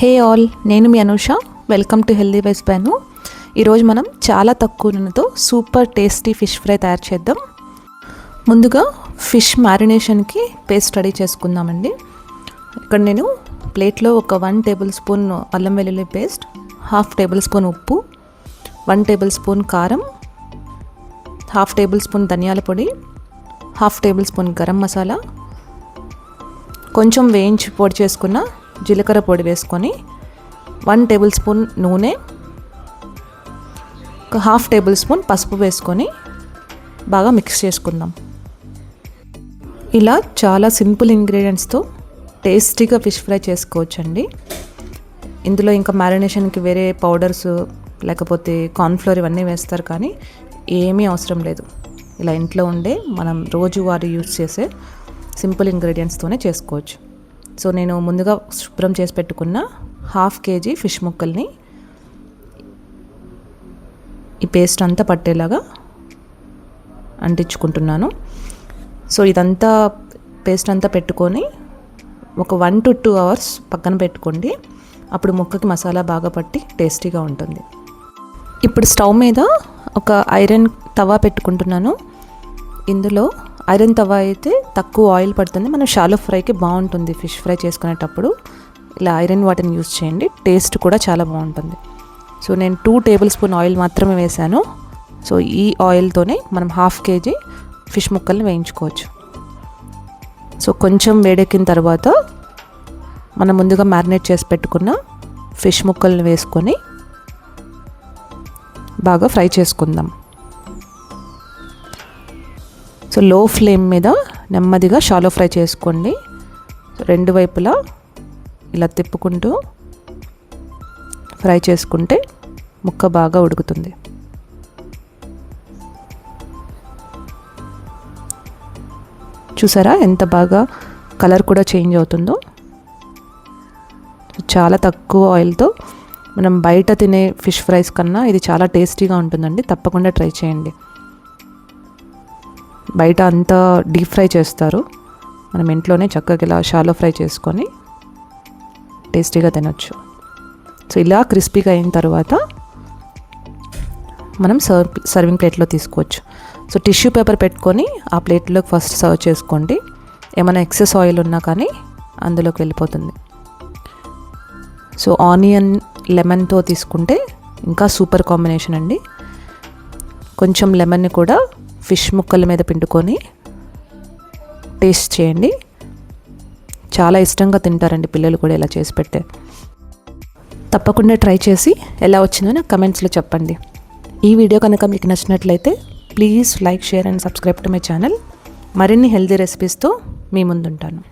హే all, నేను మీ Anusha. Welcome to healthy ways by Anu. ఈరోజు మనం చాలా తక్కువ నూనెతో సూపర్ టేస్టీ ఫిష్ ఫ్రై తయారు చేద్దాం. ముందుగా ఫిష్ మ్యారినేషన్కి పేస్ట్ రెడీ చేసుకుందామండి. ఇక్కడ నేను ప్లేట్లో ఒక 1 టేబుల్ స్పూన్ అల్లం వెల్లుల్లి పేస్ట్, 1/2 టేబుల్ స్పూన్ ఉప్పు, 1 టేబుల్ స్పూన్ కారం, 1/2 టేబుల్ స్పూన్ ధనియాల పొడి, 1/2 టేబుల్ స్పూన్ గరం మసాలా, కొంచెం వేయించి పొడి చేసుకున్న జీలకర్ర పొడి వేసుకొని 1 టేబుల్ స్పూన్ నూనె, ఒక 1/2 టేబుల్ స్పూన్ పసుపు వేసుకొని బాగా మిక్స్ చేసుకుందాం. ఇలా చాలా సింపుల్ ఇంగ్రీడియంట్స్తో టేస్టీగా ఫిష్ ఫ్రై చేసుకోవచ్చండి. ఇందులో ఇంకా మ్యారినేషన్కి వేరే పౌడర్స్ లేకపోతే కార్న్ఫ్లోర్ ఇవన్నీ వేస్తారు, కానీ ఏమీ అవసరం లేదు. ఇలా ఇంట్లో ఉండే మనం రోజువారీ యూజ్ చేసే సింపుల్ ఇంగ్రీడియంట్స్తోనే చేసుకోవచ్చు. సో నేను ముందుగా శుభ్రం చేసి పెట్టుకున్న 1/2 kg ఫిష్ ముక్కల్ని ఈ పేస్ట్ అంతా పట్టేలాగా అంటించుకుంటున్నాను. సో ఇదంతా పేస్ట్ అంతా పెట్టుకొని ఒక 1 to 2 hours పక్కన పెట్టుకోండి. అప్పుడు ముక్కకి మసాలా బాగా పట్టి టేస్టీగా ఉంటుంది. ఇప్పుడు స్టవ్ మీద ఒక ఐరన్ తవా పెట్టుకుంటున్నాను. ఇందులో ఐరన్ తవా అయితే తక్కువ ఆయిల్ పడుతుంది, మనం షాలో ఫ్రైకి బాగుంటుంది. ఫిష్ ఫ్రై చేసుకునేటప్పుడు ఇలా ఐరన్ వాటిని యూజ్ చేయండి, టేస్ట్ కూడా చాలా బాగుంటుంది. సో నేను 2 టేబుల్ స్పూన్ ఆయిల్ మాత్రమే వేసాను. సో ఈ ఆయిల్తోనే మనం 1/2 kg ఫిష్ ముక్కల్ని వేయించుకోవచ్చు. సో కొంచెం వేడెక్కిన తర్వాత మనం ముందుగా మ్యారినేట్ చేసి పెట్టుకున్న ఫిష్ ముక్కల్ని వేసుకొని బాగా ఫ్రై చేసుకుందాం. సో లో ఫ్లేమ్ మీద నెమ్మదిగా షాలో ఫ్రై చేసుకోండి. రెండు వైపులా ఇలా తిప్పుకుంటూ ఫ్రై చేసుకుంటే ముక్క బాగా ఉడుకుతుంది. చూసారా ఎంత బాగా కలర్ కూడా చేంజ్ అవుతుందో. చాలా తక్కువ ఆయిల్తో మనం బయట తినే ఫిష్ ఫ్రైస్ కన్నా ఇది చాలా టేస్టీగా ఉంటుందండి. తప్పకుండా ట్రై చేయండి. బయట అంతా డీప్ ఫ్రై చేస్తారు, మనం ఇంట్లోనే చక్కగా ఇలా షాలో ఫ్రై చేసుకొని టేస్టీగా తినొచ్చు. సో ఇలా క్రిస్పీగా అయిన తర్వాత మనం సర్వింగ్ ప్లేట్లో తీసుకోవచ్చు. సో టిష్యూ పేపర్ పెట్టుకొని ఆ ప్లేట్లోకి ఫస్ట్ సర్వ్ చేసుకోండి. ఏమైనా ఎక్సెస్ ఆయిల్ ఉన్నా కానీ అందులోకి వెళ్ళిపోతుంది. సో ఆనియన్ లెమన్తో తీసుకుంటే ఇంకా సూపర్ కాంబినేషన్ అండి. కొంచెం లెమన్ని కూడా ఫిష్ ముక్కల మీద పిండుకొని టేస్ట్ చేయండి, చాలా ఇష్టంగా తింటారండి పిల్లలు కూడా ఇలా చేసి పెట్టే. తప్పకుండా ట్రై చేసి ఎలా వచ్చిందో నాకు కమెంట్స్లో చెప్పండి. ఈ వీడియో కనుక మీకు నచ్చినట్లయితే please like, share and subscribe to my channel. మరిన్ని హెల్తీ రెసిపీస్తో మీ ముందుంటాను.